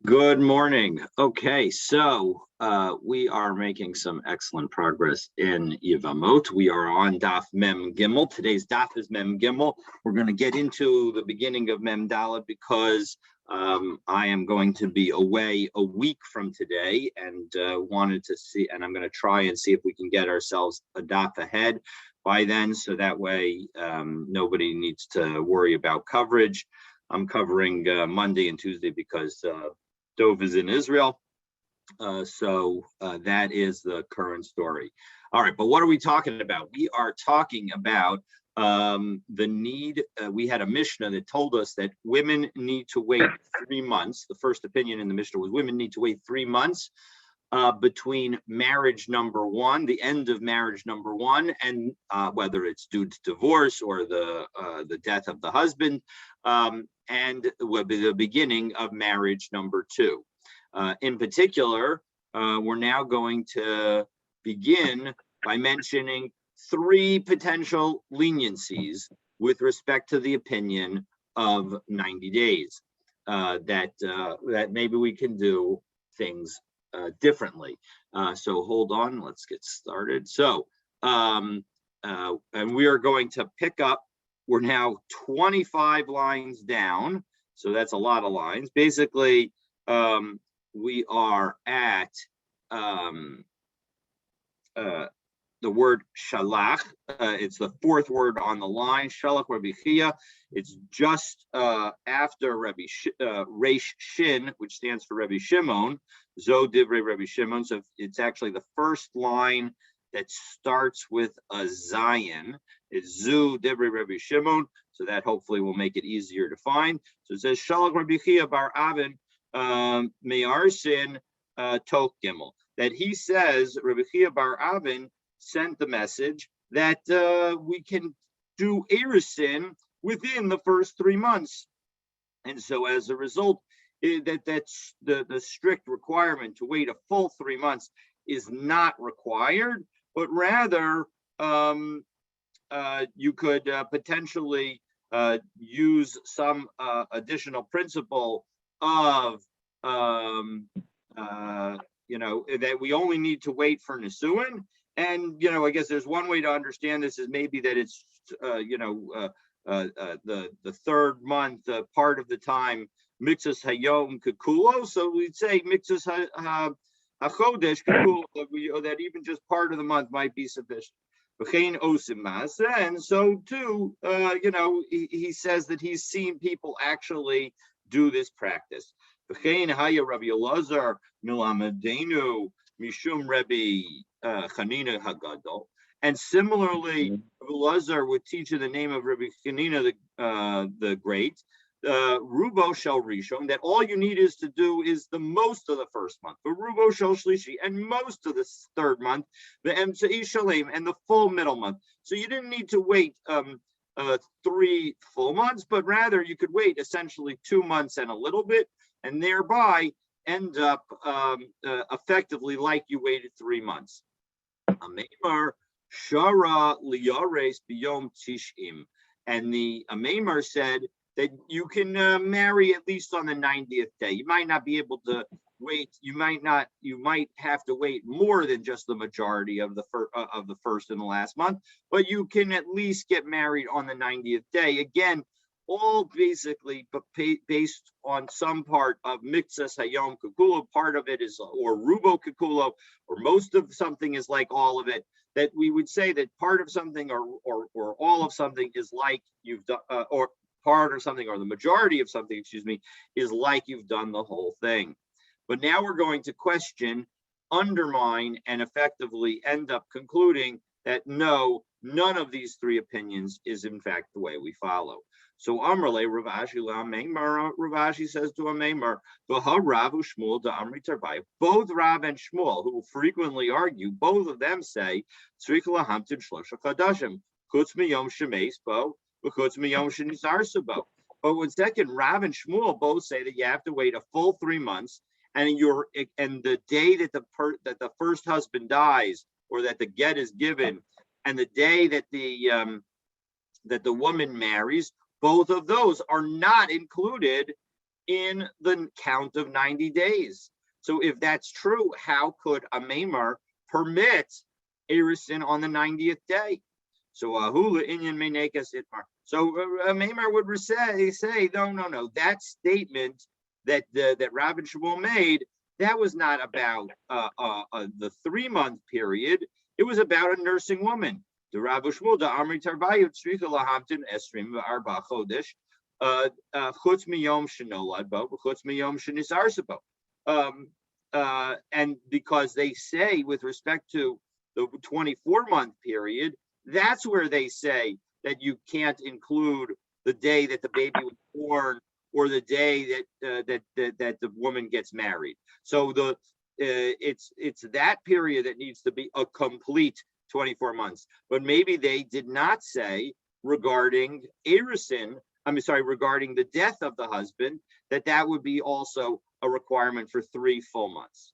Good morning. Okay, so we are making some excellent progress in Yevamot. We are on Daf Mem Gimel. Today's Daf is Mem Gimel. We're going to get into the beginning of Mem Dalet because I am going to be away a week from today and wanted to see, and I'm going to try and see if we can get ourselves a Daf ahead by then, so that way nobody needs to worry about coverage. I'm covering Monday and Tuesday because Dove is in Israel. So that is the current story. All right, but what are we talking about? We are talking about the need. We had a Mishnah that told us that women need to wait 3 months. The first opinion in the Mishnah was women need to wait 3 months between marriage number one, the end of marriage number one, and whether it's due to divorce or the death of the husband, and the beginning of marriage number two. In particular, we're now going to begin by mentioning 3 potential leniencies with respect to the opinion of 90 days, that maybe we can do things differently. So hold on, let's get started. So, and we are going to pick up, we're now 25 lines down, so that's a lot of lines. Basically, we are at the word shalach. It's the 4th word on the line, shalach Rabbi Chia. It's just after Reish Shin, which stands for Rabbi Shimon, Zo Divrei Rabbi Shimon. So it's actually the first line that starts with a Zion. It's Zu Divrei Rabbi Shimon, so that hopefully will make it easier to find. So it says Shalach Rabbi Chia bar Avin Me'arsin Tok Gimel. That he says, Rabbi Chia bar Avin sent the message that we can do Erisin within the first 3 months. And so as a result, that's the strict requirement to wait a full 3 months is not required, but rather you could potentially use some additional principle of that we only need to wait for Nisuin. And I guess there's one way to understand this is maybe that it's the 3rd month, part of the time mixus hayom kekulo. So we'd say mixus hachodesh kekulo, that even just part of the month might be sufficient. And so too, he says that he's seen people actually do this practice. Rabbi Elazar milamadenu mishum Rabbi Chanina Hagadol. And similarly, Rabbi Elazar would teach in the name of Rabbi Chanina the Great, Rubo Shel Rishon, that all you need is to do is the most of the first month, but Rubo Shel Shlishi, and most of the 3rd month, the Emtzai Shalem, and the full middle month. So you didn't need to wait 3 full months, but rather you could wait essentially 2 months and a little bit, and thereby end up effectively like you waited 3 months. Ameimar Shara Liyares Biyom Tishim. And the Ameimar said that you can marry at least on the 90th day. You might not be able to wait. You might have to wait more than just the majority of the first and the last month, but you can at least get married on the 90th day. Again, all basically based on some part of mixas hayom kekulo. Part of it is, or rubo kekulo, or most of something is like all of it. That we would say that part of something or all of something is like you've done, or part of something, or the majority of something, excuse me, is like you've done the whole thing. But now we're going to question, undermine, and effectively end up concluding that no, none of these 3 opinions is in fact the way we follow. So Amrle Ravashi Meimar, Ravashi says to a Meimar, Rav Shmuel da Amri Tarbai. Both Rav and Shmuel, who frequently argue, both of them say Tzrich lahamtin shlosha chadashim chutz miyom shemeis bo v'chutz miyom shenisarsa bo. But when second, Rav and Shmuel both say that you have to wait a full 3 months, and the day that the first husband dies, or that the get is given, and the day that the woman marries, both of those are not included in the count of 90 days. So if that's true, how could a Maimar permit Erisin on the 90th day? So Ahula Inyan Menekas Itmar. So a Maimar would say, no. That statement that Rabbi Shmuel made, that was not about the 3-month period. It was about a nursing woman. The Rabbi Shmuel, the Amri Tarbayut, Tzricha Lahamtin Esrim V'Arba Chodesh, Chutz Miyom Shenolad Bo, Chutz Miyom Shenisar Sabo. And because they say, with respect to the 24-month period, that's where they say that you can't include the day that the baby was born or the day that the woman gets married. So it's that period that needs to be a complete 24 months. But maybe they did not say regarding Erisin, regarding the death of the husband, that would be also a requirement for 3 full months.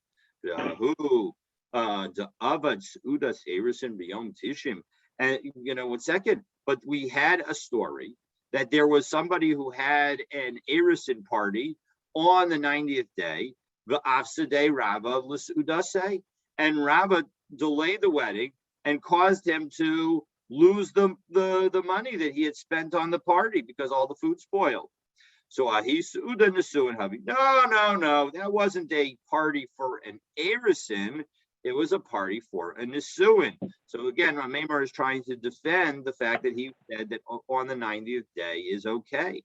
And 1 second, but we had a story that there was somebody who had an Erisin party on the 90th day, the Afsadeh Rava L'Sudase, and Rava delayed the wedding and caused him to lose the money that he had spent on the party because all the food spoiled. So Ahi Suda Nesu and Havi. No, that wasn't a party for an Erisin. It was a party for a Nisuin. So again, Maimar is trying to defend the fact that he said that on the 90th day is okay.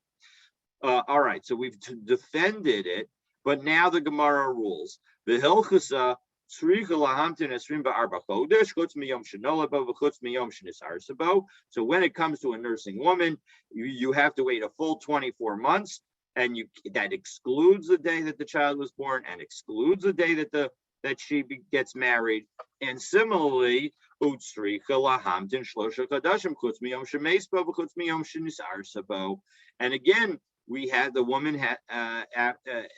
All right, so we've defended it, but now the Gemara rules. The Hilchasa so when it comes to a nursing woman, you have to wait a full 24 months, and that excludes the day that the child was born and excludes the day that she gets married. And similarly, and again, we had the woman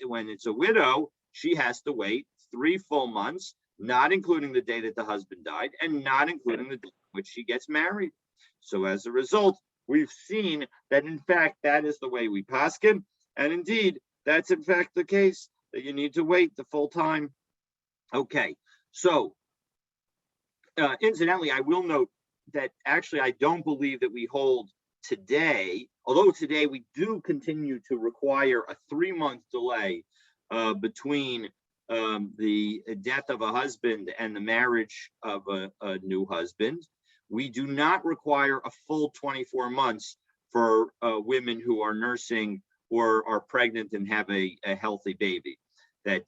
when it's a widow, she has to wait 3 full months, not including the day that the husband died and not including the day in which she gets married. So as a result, we've seen that in fact that is the way we paskin, and indeed that's in fact the case, that you need to wait the full time. Okay, so incidentally, I will note that actually I don't believe that we hold today, although today we do continue to require a 3-month delay between the death of a husband and the marriage of a new husband. We do not require a full 24 months for women who are nursing or are pregnant and have a healthy baby. That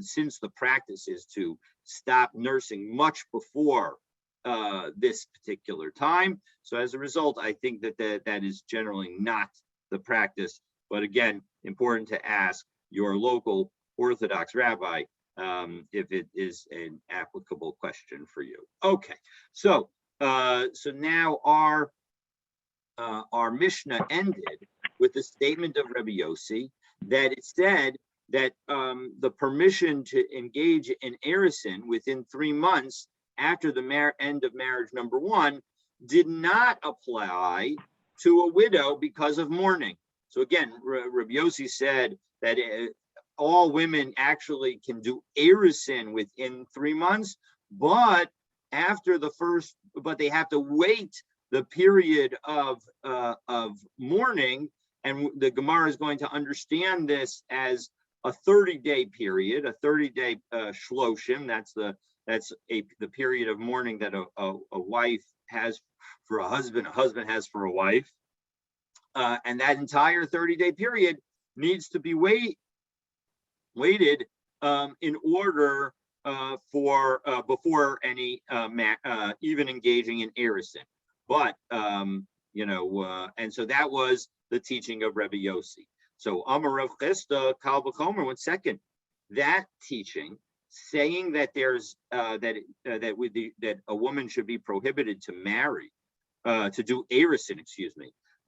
since the practice is to stop nursing much before this particular time, so as a result, I think that is generally not the practice. But again, important to ask your local Orthodox rabbi if it is an applicable question for you. Okay, so now our Mishnah ended with the statement of Rabbi Yossi that it said that the permission to engage in Erisin within 3 months after the end of marriage number 1 did not apply to a widow because of mourning. So again, Rabbi Yossi said that all women actually can do Erisin within 3 months, but they have to wait the period of mourning, and the Gemara is going to understand this as a 30-day period, a 30-day shloshim. That's the period of mourning that a wife has for a husband has for a wife, and that entire 30-day period needs to be waited in order for before any even engaging in Erisin. But and so that was the teaching of Rebbe Yossi. So Amar Rav Chisda Kal V'chomer, 1 second, that teaching saying that there's that a woman should be prohibited to marry to do Erisin,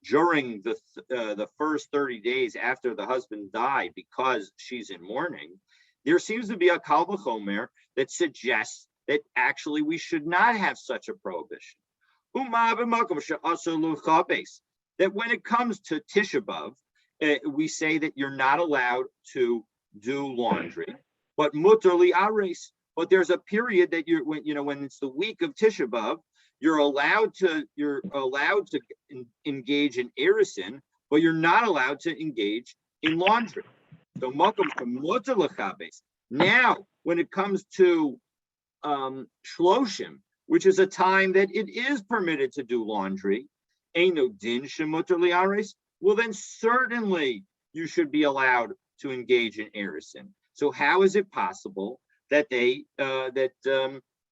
during the first 30 days after the husband died because she's in mourning, there seems to be a Kal V'chomer that suggests that actually we should not have such a prohibition. That when it comes to Tisha B'Av we say that you're not allowed to do laundry, but mutter li ares. But there's a period that when it's the week of Tisha B'av, you're allowed to engage in erisin, but you're not allowed to engage in laundry. So makom mutter lechabes. Now, when it comes to shloshim, which is a time that it is permitted to do laundry, eino din shemutter li ares. Well, then certainly you should be allowed to engage in erisin. So how is it possible that Rabbi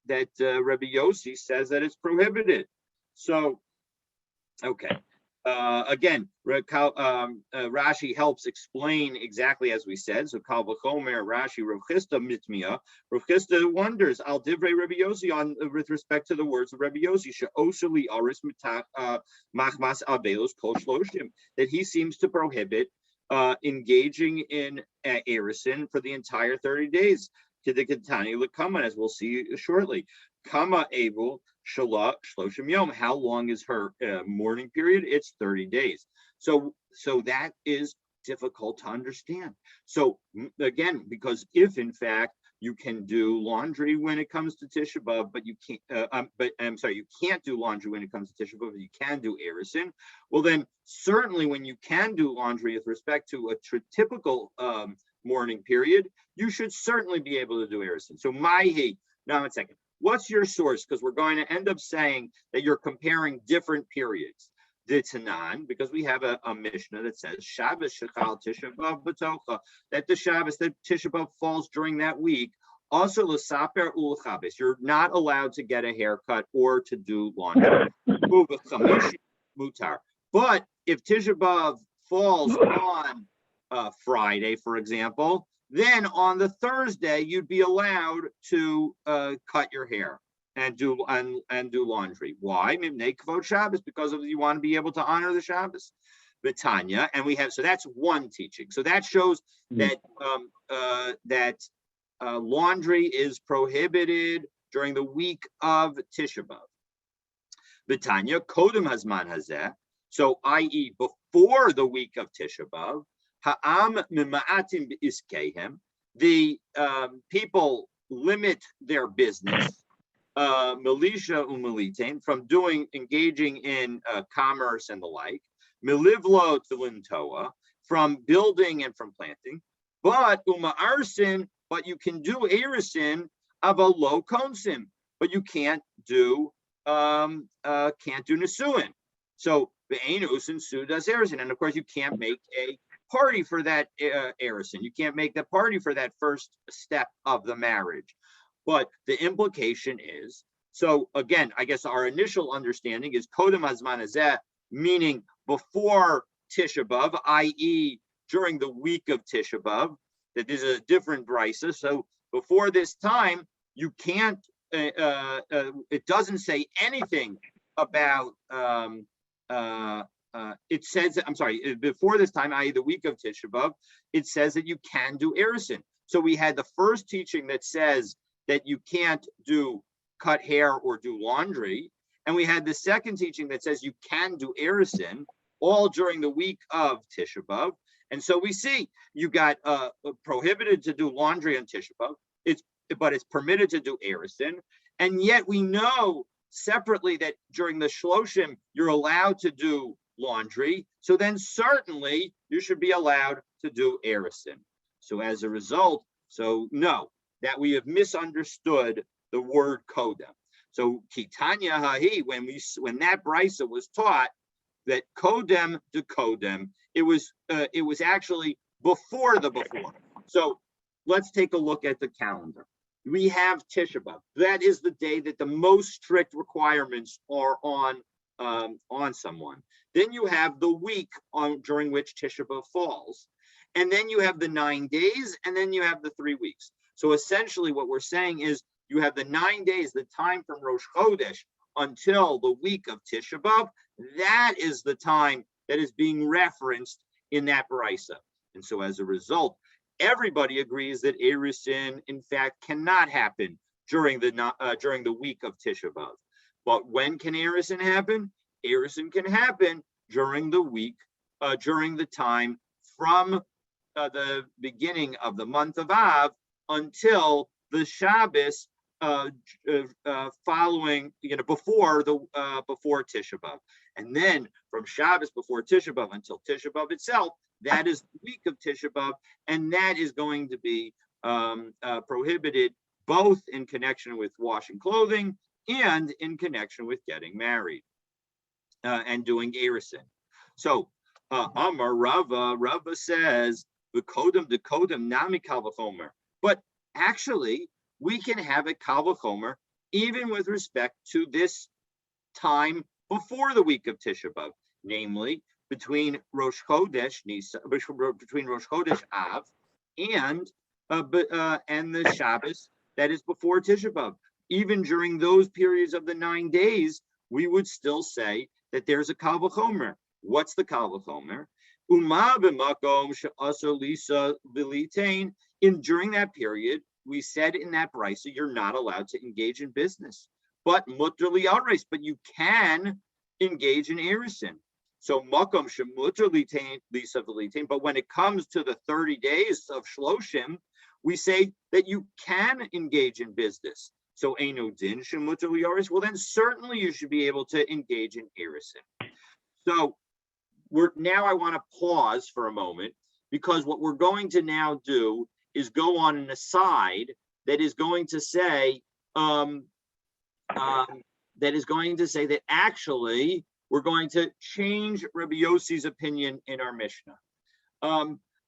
Yossi says that it's prohibited? So, okay. Again, Rashi helps explain exactly as we said. So Kal v'chomer Rashi Rav Chisda mitmia. Rav Chisda wonders al divrei Rabbi Yossi on with respect to the words of Rabbi Yossi she'oseli aris machmas abelos kol shloshim, that he seems to prohibit engaging in erisin for the entire 30 days. To the Ketani L'Kama, as we'll see shortly. Kama Abel Shala Shloshim Yom. How long is her mourning period? It's 30 days. So that is difficult to understand. So again, because if in fact you can do laundry when it comes to Tisha B'av, but you can't. You can't do laundry when it comes to Tisha B'av, but you can do erisin. Well, then certainly when you can do laundry with respect to a typical mourning period, you should certainly be able to do erisin. So now one second. What's your source? Because we're going to end up saying that you're comparing different periods. The Tanan, because we have a Mishnah that says Shabbos Shechal Tisha B'av B'tocha, that the Shabbos, that Tisha B'av falls during that week. Also, L'saper U'Chabes, you're not allowed to get a haircut or to do laundry. Mutar. But if Tisha B'av falls on Friday, for example, then on the Thursday you'd be allowed to cut your hair and do laundry. Why? Shabbos, because you want to be able to honor the Shabbos. Betanya, and we have, so that's one teaching. So that shows that laundry is prohibited during the week of Tisha B'av. Betanya Kodem Hazman Hazeh, so i.e. before the week of Tisha B'av. Ha'am mima'atim iskehem, the people limit their business, milisha umilitain, from engaging in commerce and the like, milivlo to from building and from planting, but uma'arsin, but you can do erisin of a low konsim, but you can't do nesuin. So be'enus and sudas erisin, and of course you can't make a party for that erisin. You can't make the party for that first step of the marriage. But the implication is, so again, I guess our initial understanding is Kodem Hazman Hazeh, meaning before Tisha B'av, i.e. during the week of Tisha B'av, that this is a different brisa. So before this time, you can't, it doesn't say anything about, it says, I'm sorry, before this time, i.e. the week of Tisha B'av, it says that you can do erisin. So we had the first teaching that says that you can't cut hair or do laundry. And we had the second teaching that says you can do erisin all during the week of Tisha B'av. And so we see you got prohibited to do laundry on Tisha B'av, but it's permitted to do erisin. And yet we know separately that during the shloshim, you're allowed to do laundry. So then certainly you should be allowed to do erisin. So as a result, no, that we have misunderstood the word kodem. So kitanya hahi, when that brisa was taught, that kodem to kodem, it was actually before the before. So let's take a look at the calendar. We have Tisha B'av. That is the day that the most strict requirements are on someone. Then you have the week during which Tisha B'av falls, and then you have the 9 days, and then you have the 3 weeks. So essentially, what we're saying is you have the 9 days, the time from Rosh Chodesh until the week of Tisha B'av. That is the time that is being referenced in that brisa. And so as a result, everybody agrees that erisin, in fact, cannot happen during the week of Tisha B'av. But when can erisin happen? Erisin can happen during the week, during the time from the beginning of the month of Av until the Shabbos following, before Tisha B'av, and then from Shabbos before Tisha B'av until Tisha B'av itself, that is the week of Tisha B'av, and that is going to be prohibited both in connection with washing clothing and in connection with getting married and doing erisin. So Amar Rava says the kodem nami kal v'chomer, but actually we can have a kal v'chomer even with respect to this time before the week of Tisha B'av, namely between Rosh Chodesh Av and the Shabbos that is before Tisha B'av. Even during those periods of the 9 days, we would still say that there's a kal v'chomer. What's the kal v'chomer? Uma b'makom she'asur lisa v'litain. During that period, we said in that brisa, you're not allowed to engage in business, but mutter li'ares, but you can engage in erisin. So makom she'mutter litain lisa v'litain. But when it comes to the 30 days of shloshim, we say that you can engage in business. So eino din she'mutter li'ares. Well, then certainly you should be able to engage in erisin. So I want to pause for a moment, because what we're going to now do is go on an aside that is going to say that actually we're going to change Rabbi Yossi's opinion in our Mishnah.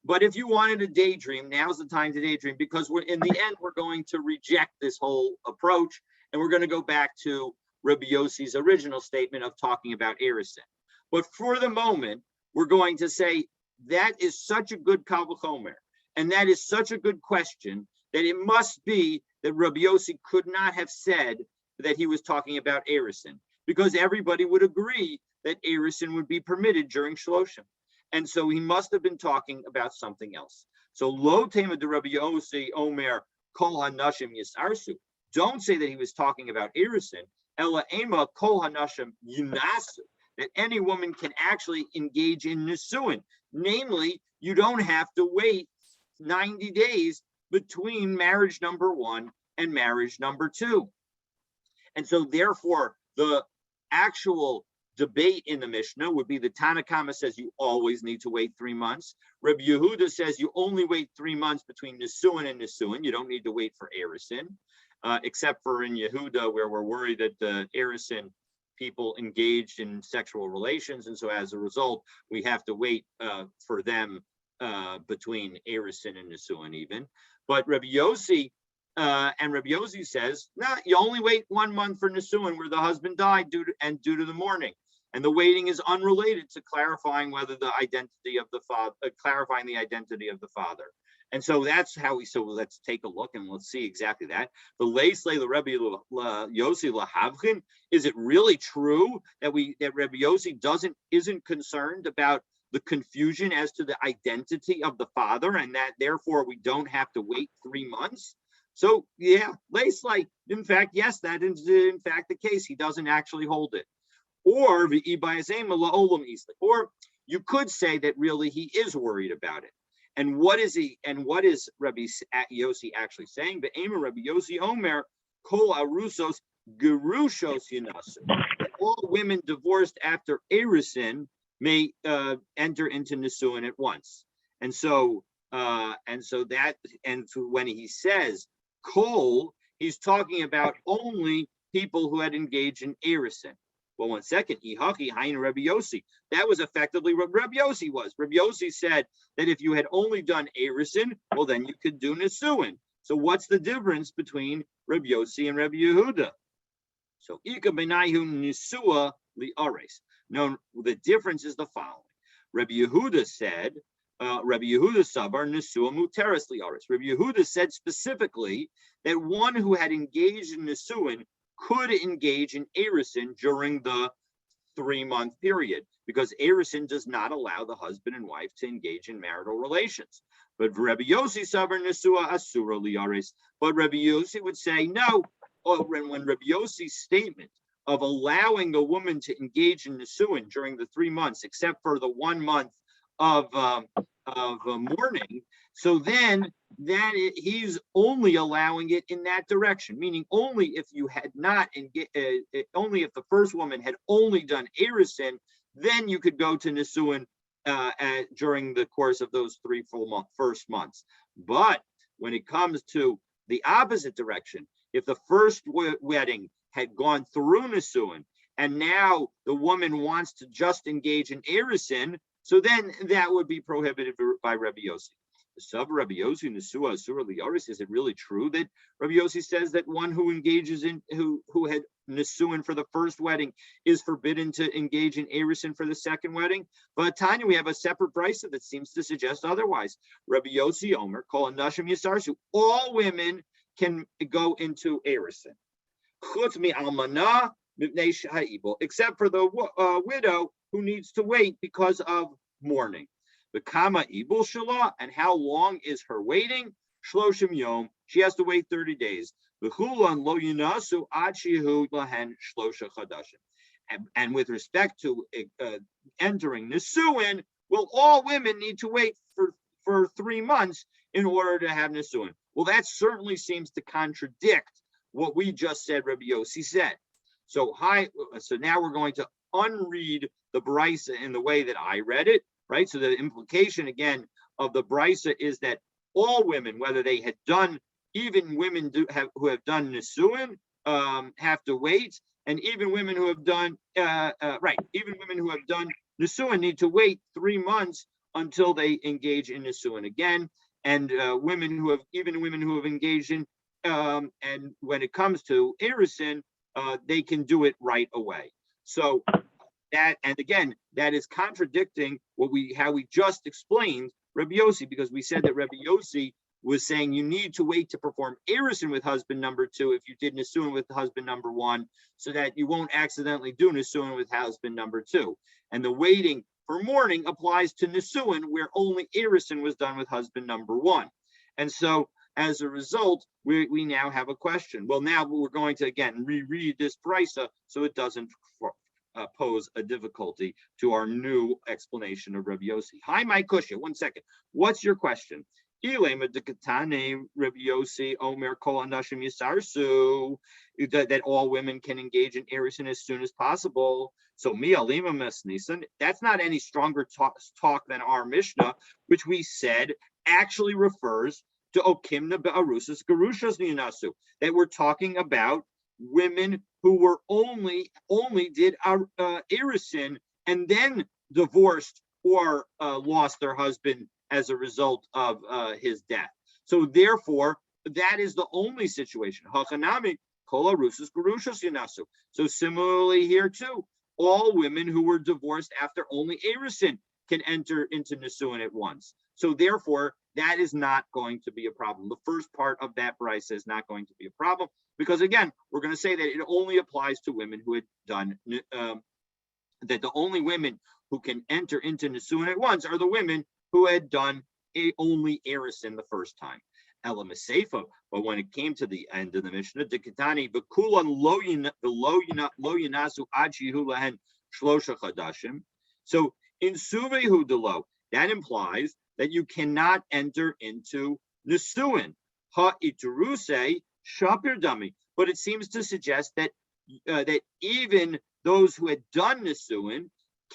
But if you wanted to daydream, now's the time to daydream, because in the end we're going to reject this whole approach and we're going to go back to Rabbi Yossi's original statement of talking about erisin. But for the moment, we're going to say that is such a good kal v'chomer, and that is such a good question, that it must be that Rabbi Yossi could not have said that he was talking about erisin, because everybody would agree that erisin would be permitted during shloshim. And so he must have been talking about something else. So lo tema de Rabbi Yossi omer kol hanashim yisarsu. Don't say that he was talking about erisin. Ela ema kol hanashim yunasu. That any woman can actually engage in nisuin. Namely, you don't have to wait 90 days between marriage number 1 and marriage number 2. And so therefore, the actual debate in the Mishnah would be the Tana Kama says you always need to wait 3 months. Rabbi Yehuda says you only wait 3 months between nisuin and nisuin. You don't need to wait for erisin, except for in Yehuda, where we're worried that the erisin people engaged in sexual relations, and so as a result, we have to wait for them between erisin and nisuin even. But Rabbi Yossi says, no, you only wait 1 month for nisuin where the husband died due to the mourning, and the waiting is unrelated to clarifying whether the identity of the father, clarifying the identity of the father. And so that's how so let's take a look and let's see exactly that. The Leisley, the Rabbi Yossi Lahavchin, is it really true that Rabbi Yossi isn't concerned about the confusion as to the identity of the father, and that therefore we don't have to wait 3 months? So yeah, Leisley, in fact, yes, that is in fact the case. He doesn't actually hold it. Or you could say that really he is worried about it. And what is Rabbi Yossi actually saying? But Rabbi Yossi Omer kol arusos gerushos yinasu. All women divorced after erisin may enter into nisuin at once. And so when he says kol, he's talking about only people who had engaged in erisin. Well, 1 second, Ihachi Hain Rabbi Yossi. That was effectively what Rabbi Yossi was. Rabbi Yossi said that if you had only done erisin, well, then you could do nisuin. So what's the difference between Rabbi Yossi and Rabbi Yehuda? So Ika Benayu Nisua Li'ares. No, the difference is the following. Rabbi Yehuda said, Rabbi Yehuda Sabar Nisua Muteris Li'ares. Rabbi Yehuda said specifically that one who had engaged in nisuin could engage in erisin during the 3-month period, because erisin does not allow the husband and wife to engage in marital relations. But Rabbi Yossi Sabar Nisua Asura Liaris. But Rabbi Yossi would say no. When Rabbi Yossi's statement of allowing a woman to engage in nisuin during the 3 months, except for the 1 month of mourning. So then he's only allowing it in that direction, meaning only if you had not, only if the first woman had only done erisin, then you could go to nisuin during the course of those 3 full first months. But when it comes to the opposite direction, if the first wedding had gone through nisuin, and now the woman wants to just engage in erisin, so then that would be prohibited by Rabbi Yossi. Sub Rabbi Yossi Nesua Asura Lioris. Is it really true that Rabbi Yossi says that one who engages in who had Nesuin for the first wedding is forbidden to engage in erisin for the second wedding? But Tanya, we have a separate brisa that seems to suggest otherwise. Rabbi Yossi Omer, Kol Nashim Yisarsu, all women can go into erisin. Chutz mi almana mipnei ha'ibul, except for the widow who needs to wait because of mourning. The kama ibul shala, and how long is her waiting? Shloshim yom, she has to wait 30 days. V'chulan lo yunasu ad shehu lahen shlosha chadashim. And with respect to entering nisuin, well, all women need to wait for 3 months in order to have nisuin. Well, that certainly seems to contradict what we just said Rabbi Yossi said. So now we're going to unread the brisa in the way that I read it, right? So the implication again of the brisa is that all women, whether they had done, even women who have done nisuin, have to wait, and even women who have done even women who have done nisuin need to wait 3 months until they engage in nisuin again, and women who have engaged in and when it comes to erisin, they can do it right away. So that, and again, that is contradicting how we just explained Rabbi Yossi, because we said that Rabbi Yossi was saying you need to wait to perform erisin with husband number 2 if you did nisuin with husband number 1, so that you won't accidentally do nisuin with husband number 2. And the waiting for mourning applies to nisuin, where only erisin was done with husband number 1. And so as a result, we now have a question. Well, now we're going to again reread this brisa so it doesn't pose a difficulty to our new explanation of Rabbi Yossi. Hi, my Kusha. 1 second. What's your question? Rabbi Yossi Omer Kol Anashim Yisarsu, that all women can engage in erisin as soon as possible. So mi alima mesnisan. That's not any stronger talk than our Mishnah, which we said actually refers to okimna be'arusas gerushas ninasu, that we're talking about women who were only did erisin and then divorced or lost their husband as a result of his death. So therefore, that is the only situation. Hachanami kol arusas gerushas ninasu. So similarly here too, all women who were divorced after only erisin can enter into nisuin at once. So therefore, that is not going to be a problem. The first part of that brisa is not going to be a problem, because again, we're going to say that it only applies to women who had done, that the only women who can enter into nisuin at once are the women who had done only erisin the first time. Elam Seifa, but when it came to the end of the Mishnah, Dikatani v'kulan lo yinasu ad shehu lahen shlosha chadashim. So in suvehu delo, that implies that you cannot enter into nisuin. Ha ituruse shapir dami. But it seems to suggest that that even those who had done nisuin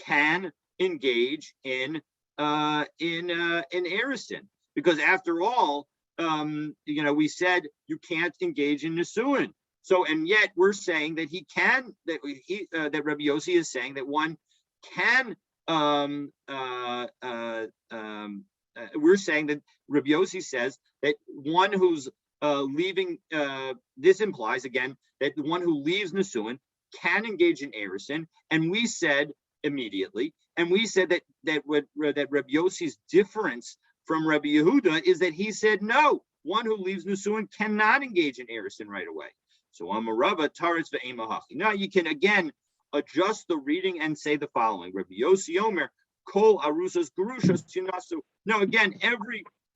can engage in erisin, because after all, we said you can't engage in nisuin. So, and yet we're saying that he can. That Rabbi Yossi is saying that one can. We're saying that Rabbi Yossi says that one who's leaving, this implies again that the one who leaves nisuin can engage in erisin, and we said immediately, and we said that Rabbi Yossi's difference from Rabbi Yehuda is that he said no, one who leaves nisuin cannot engage in erisin right away. So Amarava Taritz ve'emahachi. Now you can again adjust the reading and say the following: Rabbi Yossi Omer Kol arusas gerushas tinasu. Now again,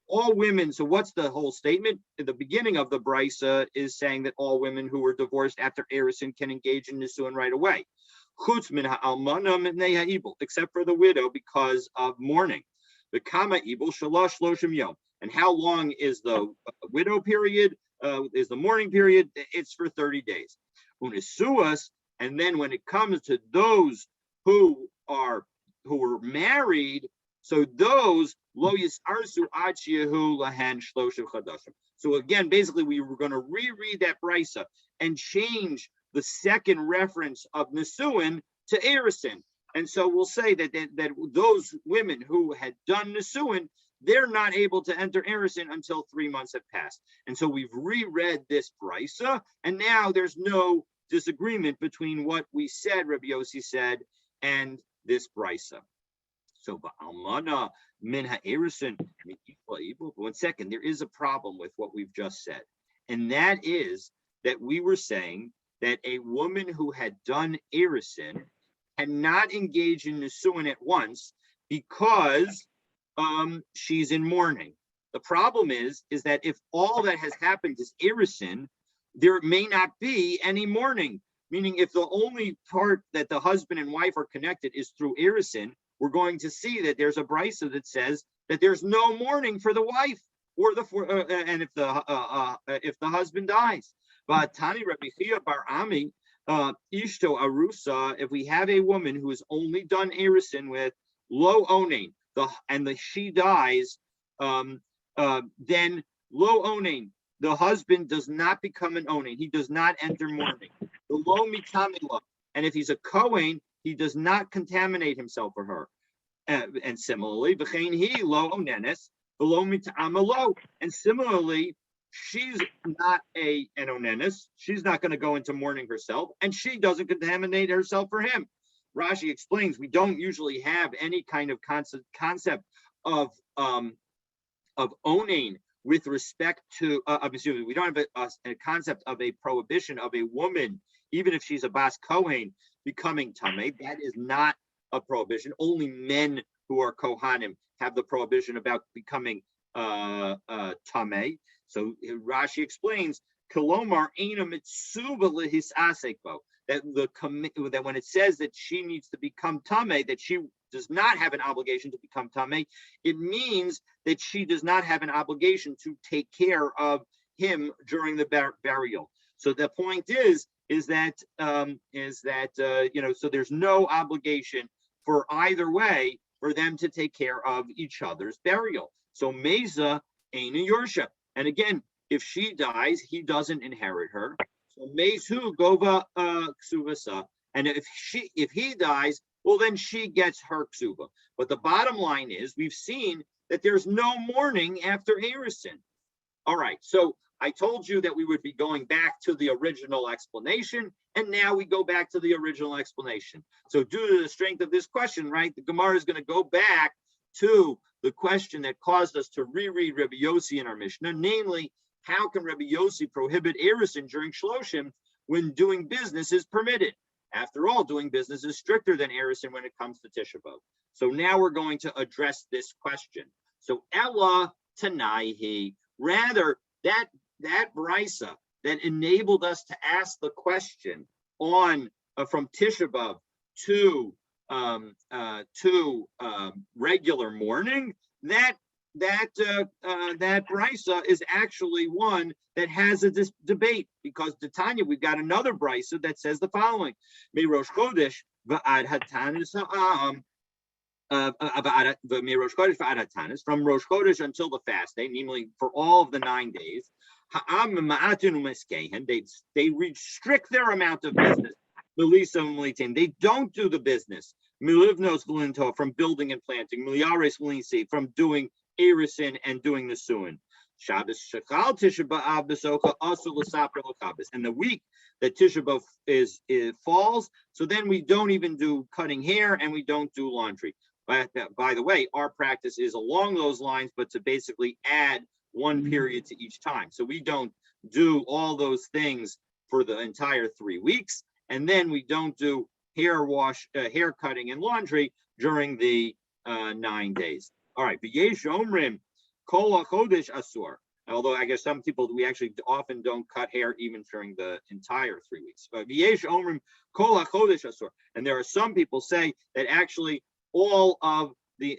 all women. So what's the whole statement? At the beginning of the brisa is saying that all women who were divorced after erisin can engage in nisuin right away, chutz min ha'almana mipnei ha'ibul, except for the widow because of mourning. The kama ibul shalosh shloshim yom. And how long is the widow period? Is the mourning period? It's for 30 days. Unisuas, and then when it comes to those who were married, so those lo yisarsu ad shehu lahen shloshim chadashim. So again, basically, we were going to reread that brisa and change the second reference of Nisuin to Erisin. And so we'll say that those women who had done Nisuin, they're not able to enter Erisin until 3 months have passed. And so we've reread this brisa, and now there's no disagreement between what we said, Rabbi Yossi said, and this brisa. So ba'almana min ha'erisin. 1 second, there is a problem with what we've just said, and that is that we were saying that a woman who had done erisin cannot engage in nisuin at once because she's in mourning. The problem is that if all that has happened is erisin, there may not be any mourning. Meaning, if the only part that the husband and wife are connected is through erisin, we're going to see that there's a brisa that says that there's no mourning for the wife or and if the husband dies. But Tani Rabbi Chia Bar Ami Ishto Arusa, if we have a woman who has only done erisin with lo onain, she dies, then lo onain, the husband does not become an onain. He does not enter mourning. The lo mitamila, and if he's a kohen, he does not contaminate himself or her. And similarly, v'chein he lo onenes, lo mitamilo, and similarly, she's not an onenes. She's not going to go into mourning herself, and she doesn't contaminate herself for him. Rashi explains we don't usually have any kind of concept of onain with respect to we don't have a concept of a prohibition of a woman, even if she's a bas kohen, becoming tameh. That is not a prohibition. Only men who are kohanim have the prohibition about becoming tameh. So Rashi explains kolomar eina mitzuva lehisasekbo, that when it says that she needs to become tameh, that she does not have an obligation to become tameh, it means that she does not have an obligation to take care of him during the burial. So the point is that so there's no obligation for either way for them to take care of each other's burial. So Meza ain't a Yorsha. And again, if she dies, he doesn't inherit her. So Mezu Gova Ksuvasa. And if he dies, well, then she gets her ksuba. But the bottom line is we've seen that there's no mourning after erisin. All right, so I told you that we would be going back to the original explanation, and now we go back to the original explanation. So due to the strength of this question, right, the Gemara is going to go back to the question that caused us to reread Rabbi Yossi in our Mishnah, namely, how can Rabbi Yossi prohibit erisin during Shloshim when doing business is permitted? After all, doing business is stricter than erisin when it comes to Tisha B'Av. So now we're going to address this question. So Ella Tanaihi, rather that brisa that enabled us to ask the question on from Tisha B'Av to regular mourning, that brisa is actually one that has a debate, because Tanya, we've got another brisa that says the following: Me Rosh Chodesh v'ad hatanis me Rosh Chodesh v'ad hatanis, from Rosh Chodesh until the fast day, namely for all of the 9 days. They restrict their amount of business. They don't do the business from building and planting, from doing erisin and doing the suin. And the week that Tisha B'Av falls, so then we don't even do cutting hair and we don't do laundry. By the way, our practice is along those lines, but to basically add one period to each time. So we don't do all those things for the entire 3 weeks, and then we don't do hair cutting and laundry during the 9 days. All right, v'yesh omrim kol chodesh asur. Although I guess some people, we actually often don't cut hair even during the entire 3 weeks. But v'yesh omrim kol chodesh asur. And there are some people say that actually all of the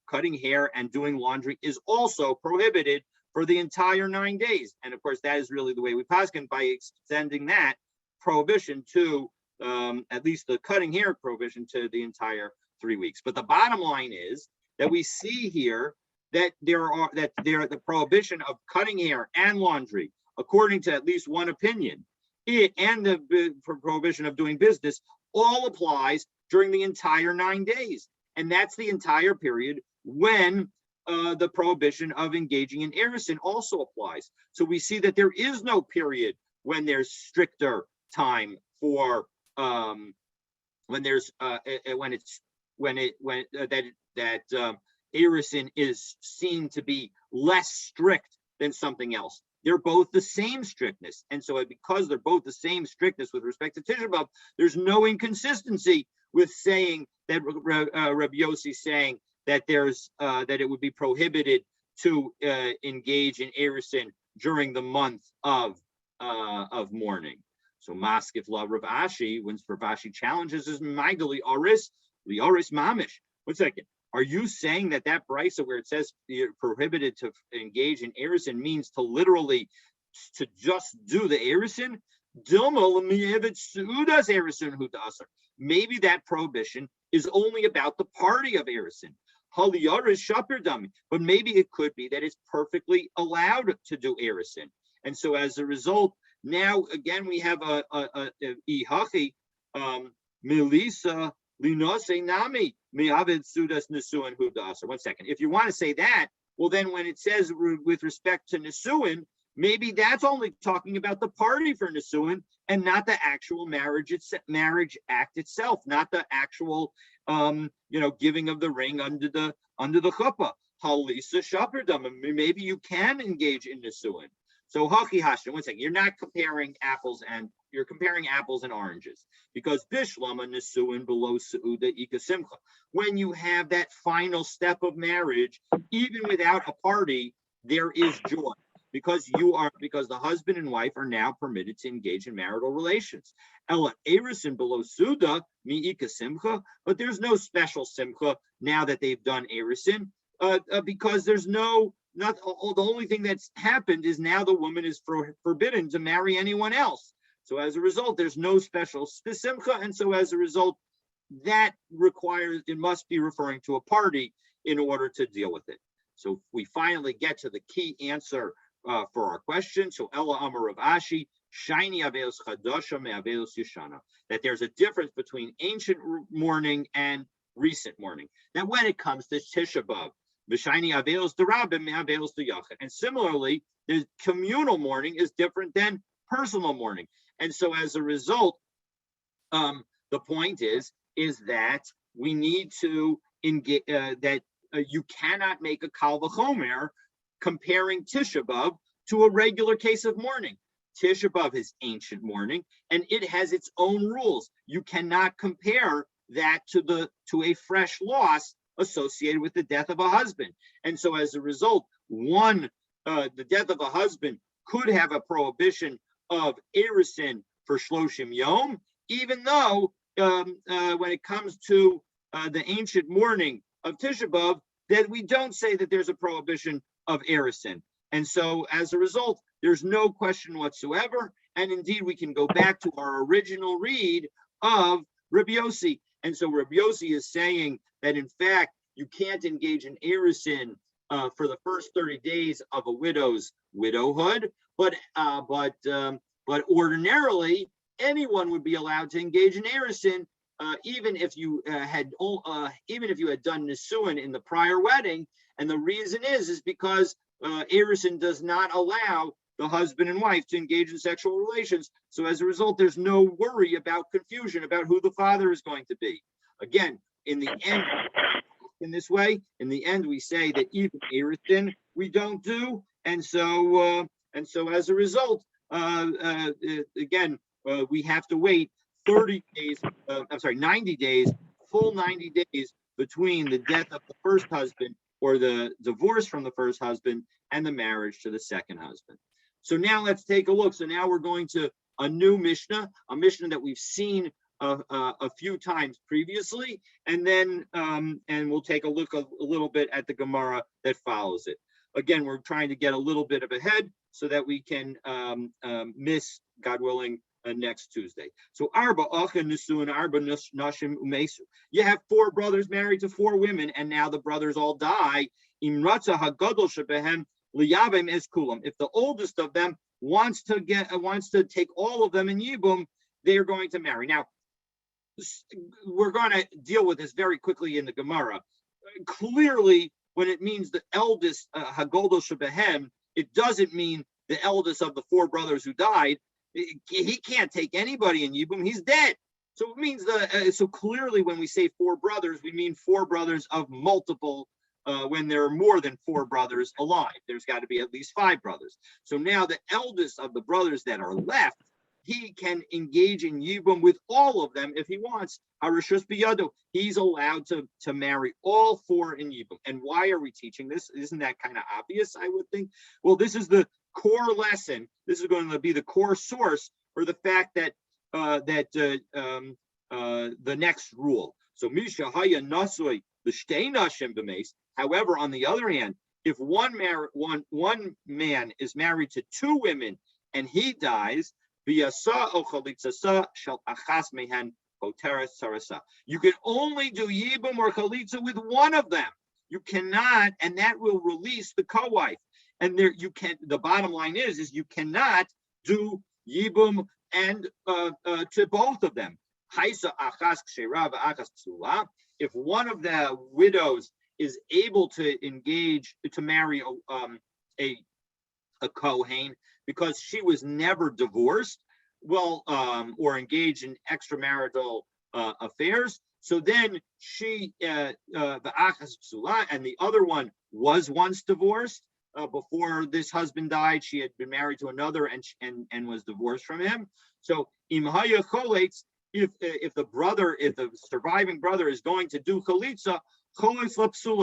cutting hair and doing laundry is also prohibited for the entire 9 days. And of course, that is really the way we paskin, by extending that prohibition to at least the cutting hair prohibition to the entire 3 weeks. But the bottom line is that we see here that the prohibition of cutting hair and laundry, according to at least one opinion, and the prohibition of doing business all applies during the entire 9 days. And that's the entire period when the prohibition of engaging in erisin also applies. So we see that there is no period when there's stricter time for when erisin is seen to be less strict than something else. They're both the same strictness, and so because they're both the same strictness with respect to Tisha B'Av, there's no inconsistency with saying that Rabbi Yossi saying that that it would be prohibited to engage in erisin during the month of mourning. So Maskif La Rav Ashi, when Rav Ashi challenges his Magali Oris, the Oris Mamish. 1 second. Are you saying that brisa where it says you're prohibited to engage in erisin means to literally to just do the erisin? Maybe that prohibition is only about the party of erisin. But maybe it could be that it's perfectly allowed to do erisin. And so as a result, now again we have a ihachi milisa linose nami miavid sudas nisuin hudasa. 1 second. If you want to say that, well then when it says with respect to nisuin, maybe that's only talking about the party for nisuin and not the actual marriage act itself, not the actual giving of the ring under the chuppah. Halisa shaperdam. Maybe you can engage in nisuin. So haki hashim, 1 second. You're not comparing apples and oranges, because bishlama nisuin below seuda ikasimcha. When you have that final step of marriage, even without a party, there is joy, because the husband and wife are now permitted to engage in marital relations. Ella erisin below suda mi ikasimcha, but there's no special simcha now that they've done erisin, because there's the only thing that's happened is now the woman is forbidden to marry anyone else. So as a result, there's no special simcha, and so as a result, that it must be referring to a party in order to deal with it. So we finally get to the key answer for our question. So Ella Amar Rav Ashi, Shiny Aveos Chadasha Me Aveos Yeshana, that there's a difference between ancient mourning and recent mourning. Now, when it comes to Tisha B'Av, V'shiny Aveos Derabim Me Aveos Yachid, and similarly, the communal mourning is different than personal mourning. And so as a result, the point is that we need to engage, you cannot make a kal v'chomer comparing Tisha B'Av to a regular case of mourning. Tisha B'Av is ancient mourning, and it has its own rules. You cannot compare that to a fresh loss associated with the death of a husband. And so as a result, the death of a husband could have a prohibition of erisin for shloshim yom, even though when it comes to the ancient mourning of Tisha B'Av, that we don't say that there's a prohibition of erisin. And so as a result, there's no question whatsoever. And indeed, we can go back to our original read of Rabbi Yossi. And so Rabbi Yossi is saying that in fact, you can't engage in erisin for the first 30 days of a widow's widowhood, but ordinarily anyone would be allowed to engage in erisin, even if you had done nisuin in the prior wedding. And the reason is because erisin does not allow the husband and wife to engage in sexual relations. So as a result, there's no worry about confusion about who the father is going to be. Again, in the end, in this way, in the end, we say that even erisin we don't do, and so as a result, again, we have to wait 90 days, full 90 days between the death of the first husband or the divorce from the first husband and the marriage to the second husband. So now let's take a look. So now we're going to a new Mishnah, a Mishnah that we've seen a few times previously, and then and we'll take a look a little bit at the Gemara that follows it. Again, we're trying to get a little bit of ahead so that we can miss, God willing, next Tuesday. So Arba Achin Nisu and Arba Nashim Umesu. You have 4 brothers married to 4 women, and now the brothers all die. Imratza Hagadol Shebehem Liyavim Es Kulam. If the oldest of them wants to take all of them in Yibum, they are going to marry. Now, we're going to deal with this very quickly in the Gemara. Clearly, when it means the eldest Hagadol Shebehem, it doesn't mean the eldest of the 4 brothers who died. He can't take anybody in Yibum. He's dead. So it means so clearly when we say 4 brothers, we mean 4 brothers of multiple. When there are more than 4 brothers alive, there's got to be at least 5 brothers. So now the eldest of the brothers that are left, he can engage in Yibum with all of them if he wants. Harishus biyado, he's allowed to marry all 4 in Yibum. And why are we teaching this? Isn't that kind of obvious, I would think? Well, this is the core lesson. This is going to be the core source for the fact that the next rule. So Misha Haya Nasui the Shtei Nashim b'meis. However, on the other hand, if one man is married to 2 women and he dies, you can only do Yibum or Chalitza with one of them. You cannot, and that will release the co-wife. And there you can. The bottom line is you cannot do Yibum and to both of them. If one of the widows is able to engage to marry a Kohen because she was never divorced, or engaged in extramarital affairs, so then she the achas psula, and the other one was once divorced before this husband died. She had been married to another and was divorced from him. So imhaya choletz. If the surviving brother is going to do chalitza,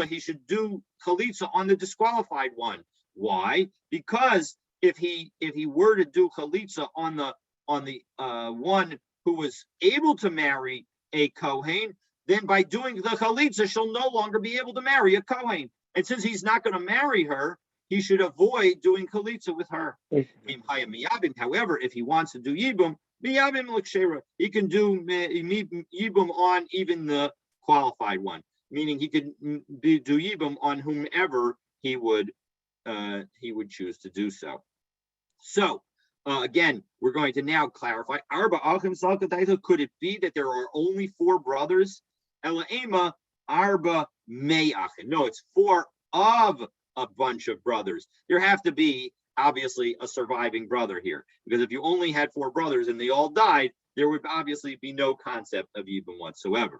he should do chalitza on the disqualified one. Why? Because if he were to do chalitza on the one who was able to marry a kohen, then by doing the chalitza, she'll no longer be able to marry a kohen. And since he's not going to marry her, he should avoid doing chalitza with her. However, if he wants to do yibum, he can do yibum on even the qualified one, meaning he could do yibum on whomever he would choose to do so. So again, we're going to now clarify. Could it be that there are only 4 brothers? Ela arba me'achin. No, it's 4 of a bunch of brothers. There have to be obviously a surviving brother here, because if you only had 4 brothers and they all died, there would obviously be no concept of Yibum whatsoever.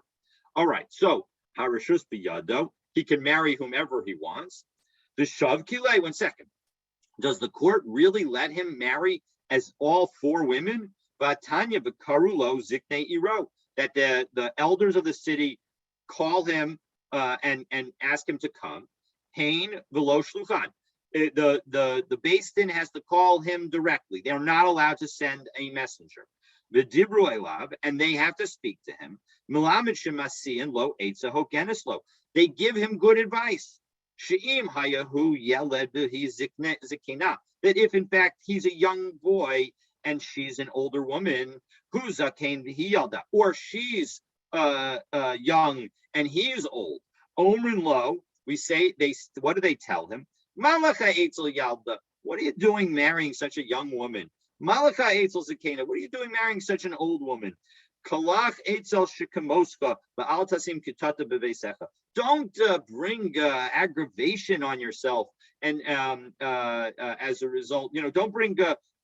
All right, so Harishus biyado, he can marry whomever he wants. The shav kilei, 1 second. Does the court really let him marry as all 4 women? Vatanya b'karulo ziknei iro, that the elders of the city call him and ask him to come. Hain v'lo shluchan. The Beis Din has to call him directly. They're not allowed to send a messenger. The Dibru Elav, and they have to speak to him. Milamid Shemasian lo Eitza Hokenislo. They give him good advice. She'im Hayahu Yeled Zikina. That if in fact he's a young boy and she's an older woman, who's Zakain V'Hiyalda, or she's young and he is old. Omrin lo, we say what do they tell him? Malacha Eitzel Yalda, what are you doing marrying such a young woman? Malacha Eitzel Zakena, what are you doing marrying such an old woman? Kalach Eitzel Shikamoska, Ba'al Tasim Kitata Bevesecha. Don't bring aggravation on yourself, and as a result, don't bring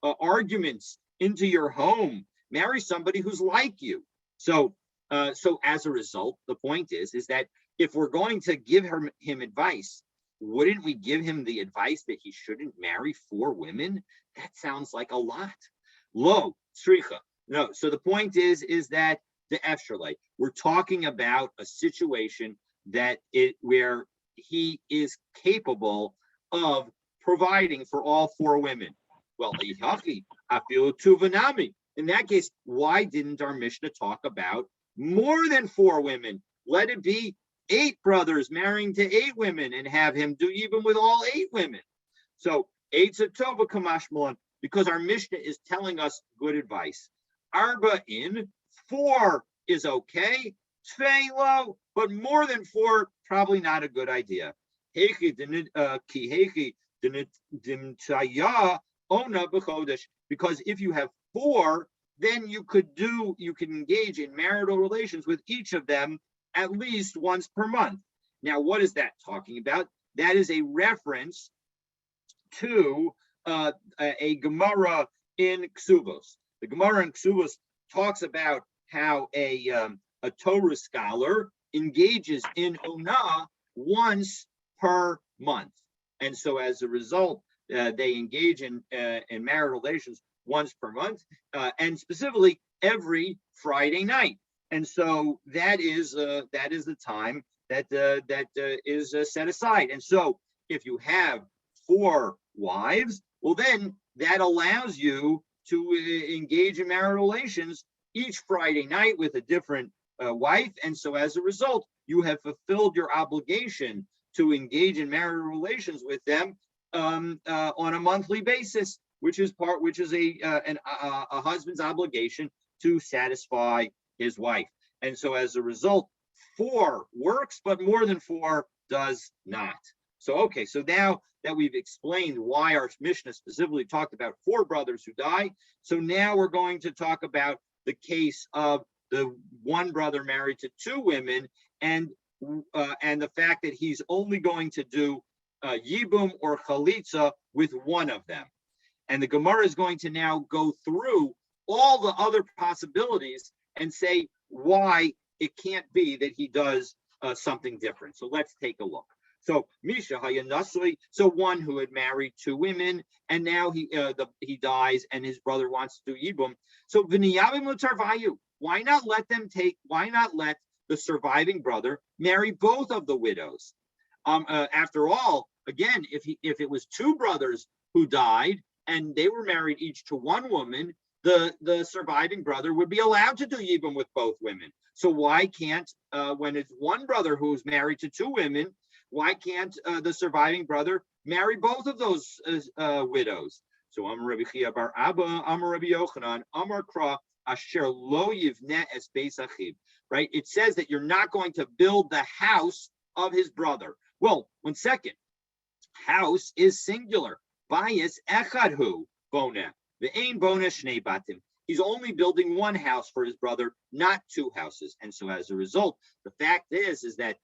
arguments into your home. Marry somebody who's like you. So as a result, the point is that if we're going to give him advice, wouldn't we give him the advice that he shouldn't marry 4 women? That sounds like a lot. Lo, sricha. No, so the point is that the efsherlei, we're talking about a situation where he is capable of providing for all 4 women. Well, in that case, why didn't our Mishnah talk about more than 4 women? Let it be 8 brothers marrying to 8 women and have him do even with all 8 women. So, Eitz Tova Kamashmalan, because our Mishnah is telling us good advice. Arba in 4 is okay, Tvei, but more than 4, probably not a good idea. Because if you have 4, then you can engage in marital relations with each of them at least once per month. Now, what is that talking about? That is a reference to a Gemara in Ksuvos. The Gemara in Ksuvos talks about how a Torah scholar engages in Onah once per month, and so as a result, they engage in marital relations once per month, and specifically every Friday night. And so that is the time that is set aside. And so if you have 4 wives, well, then that allows you to engage in marital relations each Friday night with a different wife. And so as a result, you have fulfilled your obligation to engage in marital relations with them on a monthly basis, which is a husband's obligation to satisfy his wife. And so as a result, 4 works, but more than 4 does not. So, okay, so now that we've explained why our Mishnah specifically talked about 4 brothers who die, so now we're going to talk about the case of the one brother married to 2 women, and the fact that he's only going to do Yibum or Chalitza with one of them. And the Gemara is going to now go through all the other possibilities and say why it can't be that he does something different. So let's take a look. So Misha Hayanasui, so one who had married 2 women, and now he dies, and his brother wants to do Yibum. So V'niyavim L'tarvayu, why not let the surviving brother marry both of the widows? After all, again, if it was 2 brothers who died and they were married each to one woman, the surviving brother would be allowed to do Yibum with both women. So why can't, when it's one brother who's married to 2 women, why can't the surviving brother marry both of those widows? So Amar Rabbi Chia bar Abba, Amar Rabbi Yochanan, Amar Kra, Asher lo yivneh es beis achiv. Right? It says that you're not going to build the house of his brother. Well, one second. House is singular. Bayis echadhu boneh. Ve'ein boneh shnei batim. He's only building one house for his brother, not 2 houses. And so as a result, the fact is that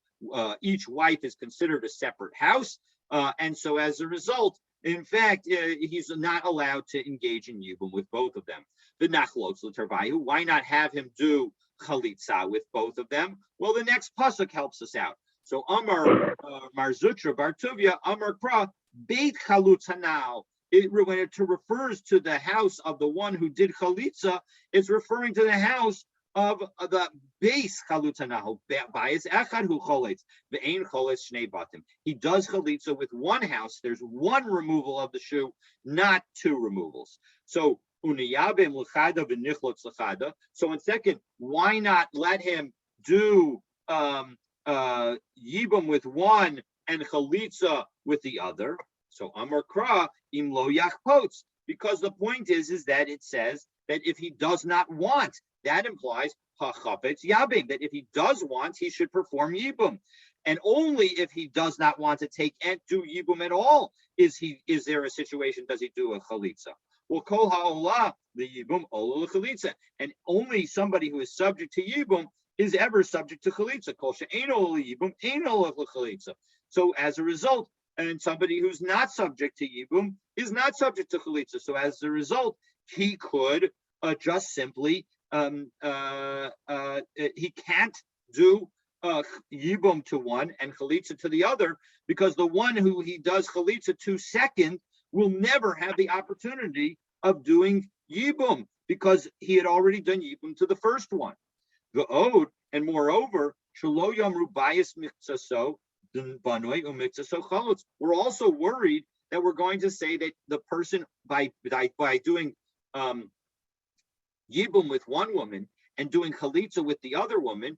each wife is considered a separate house. And so as a result, in fact, he's not allowed to engage in Yibum with both of them. The Nachlotz L'Tarvayu, why not have him do Chalitza with both of them? Well, the next pasuk helps us out. So Amar Marzutra Bar Tuvia, Amar Kra, Beit Chalutza now. When it refers to the house of the one who did Chalitza, it's referring to the house of the base Chalutanahu, Bayis Echad who Cholitz, Ve'ein Cholitz Shnei Batim. He does Chalitza with one house. There's one removal of the shoe, not 2 removals. So Uniyabim L'chada V'nichlotz L'chada. So in second, why not let him do Yibum with one and Chalitza with the other? So Amar Kra Im Lo Yachpotz, because the point is that it says that if he does not want, that implies hachapetz yabim, that if he does want, he should perform yibum, and only if he does not want to take and do yibum at all is there a situation does he do a chalitza. Well, kol ha'olah the yibum olah chalitza, and only somebody who is subject to yibum is ever subject to chalitza. Kol she'eino yibum eino chalitza. So as a result, and somebody who's not subject to yibum is not subject to chalitza. So as a result, he could just simply he can't do yibum to one and chalitza to the other, because the one who he does chalitza to second will never have the opportunity of doing yibum because he had already done yibum to the first one. The ode, and moreover, shelo yamru bayis mikzaso banoi umikzaso chalutz. We're also worried that we're going to say that the person by doing yibum with one woman and doing chalitza with the other woman,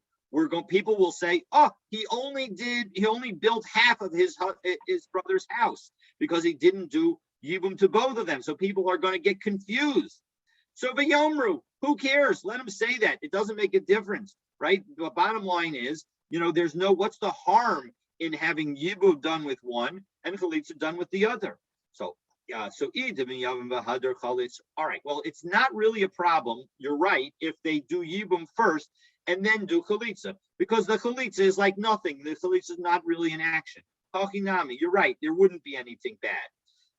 people will say, oh, he only built half of his brother's house because he didn't do yibum to both of them. So people are going to get confused. So v'yomru, who cares? Let him say that. It doesn't make a difference, right? The bottom line is, there's what's the harm in having yibum done with one and chalitza done with the other? So all right, well, it's not really a problem. You're right if they do yibum first and then do chalitza, because the chalitza is like nothing. The chalitza is not really an action. Hachinami, you're right. There wouldn't be anything bad.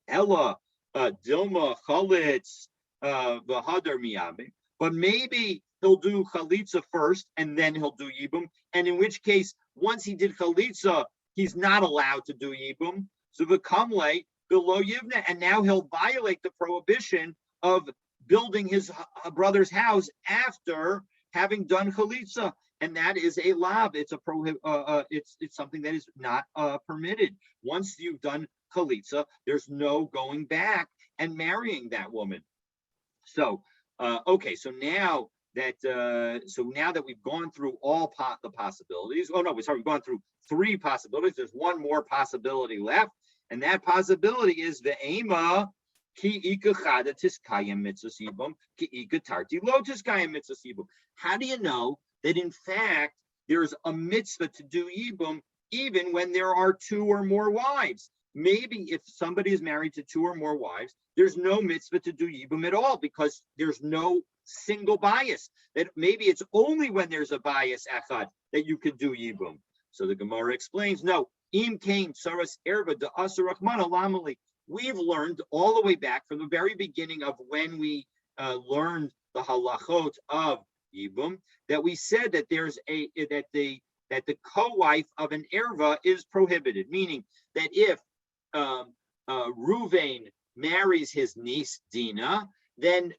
Ella, Dilma, chalitz, v'hadar miyabe. But maybe he'll do chalitza first and then he'll do yibum. And in which case, once he did chalitza, he's not allowed to do yibum. So the kamle below yivna, and now he'll violate the prohibition of building his brother's house after having done chalitza, and that is a lav. It's it's something that is not permitted. Once you've done chalitza, there's no going back and marrying that woman. So okay, so now that we've gone through all the possibilities. Oh no, we've gone through 3 possibilities. There's one more possibility left, and that possibility is the ema ki ikachada tiskayim mitzvah ki ikatarti lo tiskayim mitzvah. How do you know that in fact there's a mitzvah to do yibum even when there are 2 or more wives? Maybe if somebody is married to 2 or more wives, there's no mitzvah to do yibum at all because there's no single bias. That maybe it's only when there's a bias echad that you can do yibum. So the Gemara explains, no, im kain saras erva da asarachmana lamali. We've learned all the way back from the very beginning of when we learned the halachot of yibum that we said that that the co-wife of an erva is prohibited, meaning that if Ruvain marries his niece Dina, then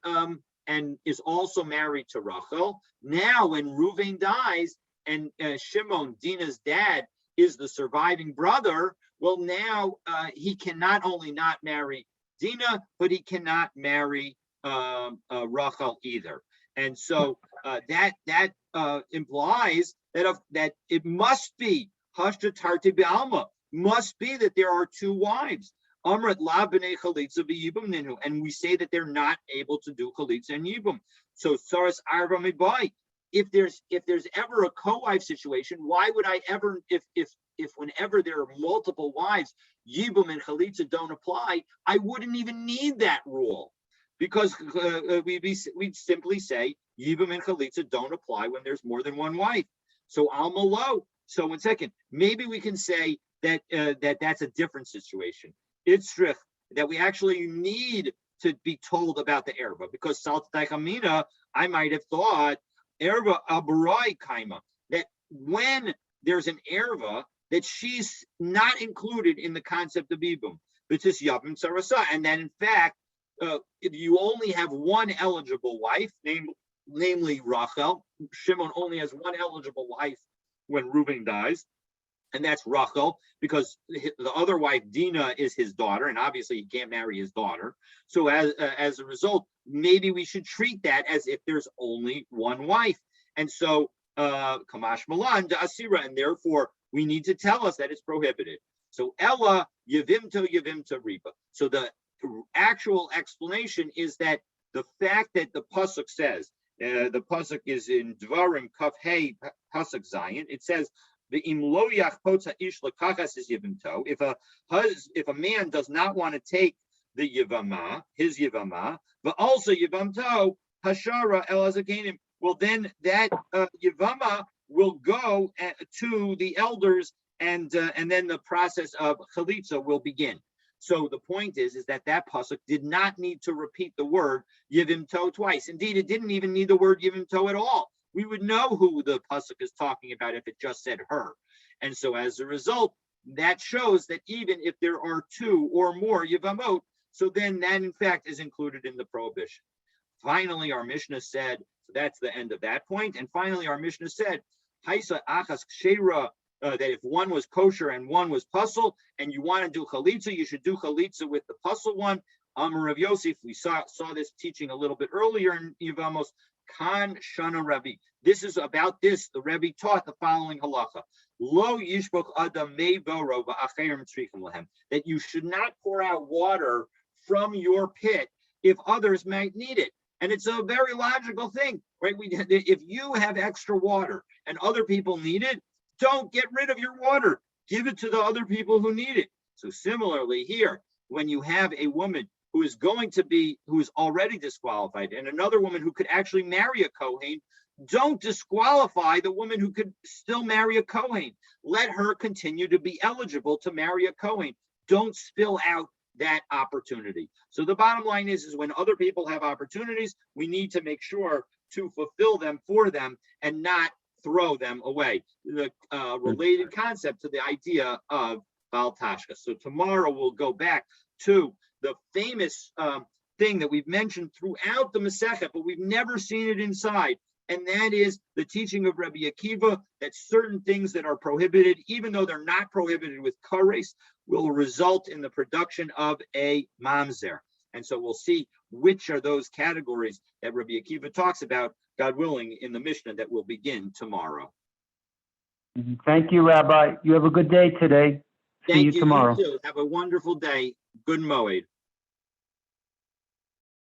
and is also married to Rachel. Now, when Ruvain dies and Shimon, Dina's dad, is the surviving brother, well, now he can not only not marry Dina, but he cannot marry Rachel either. And so that implies that it must be hashta tarti be'alma, must be that there are 2 wives. Amrat la b'nei chalitza v'yibum ninu, and we say that they're not able to do chalitza and yibum. So saras arba midbai. If there's ever a co-wife situation, why would I ever, if whenever there are multiple wives, yibum and chalitza don't apply, I wouldn't even need that rule, because we'd simply say yibum and chalitza don't apply when there's more than 1 wife. So alma lo. So 1 second, maybe we can say that that's a different situation. It's true that we actually need to be told about the erva, because salt daichamina, I might have thought erva aburai kaima, that when there's an erva, that she's not included in the concept of yibum, which is yavim sarasa, and that in fact if you only have 1 eligible wife, namely Rachel. Shimon only has 1 eligible wife when Reuben dies, and that's Rachel, because the other wife, Dina, is his daughter, and obviously he can't marry his daughter. So as a result, maybe we should treat that as if there's only 1 wife. And so, Kamash Malan, da Asira, and therefore we need to tell us that it's prohibited. So Ella, Yevimto Riba. So the actual explanation is that the fact that the Pasuk says, the Pasuk is in Dvarim Kaf Hey Pasuk Zion, it says, the imloyach potza ish lekachas is yivamto. If a man does not want to take the yivama, his yivama, but also yivamto hashara el azakanim, well then that yivama will go to the elders, and then the process of chalitza will begin. So the point is that pasuk did not need to repeat the word yivimto twice. Indeed, it didn't even need the word yivimto at all. We would know who the pasuk is talking about if it just said her. And so as a result, that shows that even if there are 2 or more Yevamot, so then that in fact is included in the prohibition. Finally, our Mishnah said, so that's the end of that point. And finally, our Mishnah said, Haisa achas kshera, that if one was kosher and one was puzzle, and you want to do chalitza, you should do chalitza with the puzzle one. Amar Rav Yosef, we saw this teaching a little bit earlier in Yevamos. Kan Shana Rebbe. This is about this. The Rebbe taught the following halacha: Lo yishboch adam me'voro va'acherim tzrichim lahem. That you should not pour out water from your pit if others might need it. And it's a very logical thing, right? If you have extra water and other people need it, don't get rid of your water. Give it to the other people who need it. So similarly here, when you have a woman who is already disqualified and another woman who could actually marry a Kohen, don't disqualify the woman who could still marry a Kohen. Let her continue to be eligible to marry a Kohen. Don't spill out that opportunity. So the bottom line is when other people have opportunities, we need to make sure to fulfill them for them and not throw them away. The related concept to the idea of Bal Tashka. So tomorrow we'll go back to the famous thing that we've mentioned throughout the Masechet, but we've never seen it inside. And that is the teaching of Rabbi Akiva that certain things that are prohibited, even though they're not prohibited with kares, will result in the production of a mamzer. And so we'll see which are those categories that Rabbi Akiva talks about, God willing, in the Mishnah that will begin tomorrow. Thank you, Rabbi. You have a good day today. See you tomorrow. You too. Have a wonderful day. Good moed.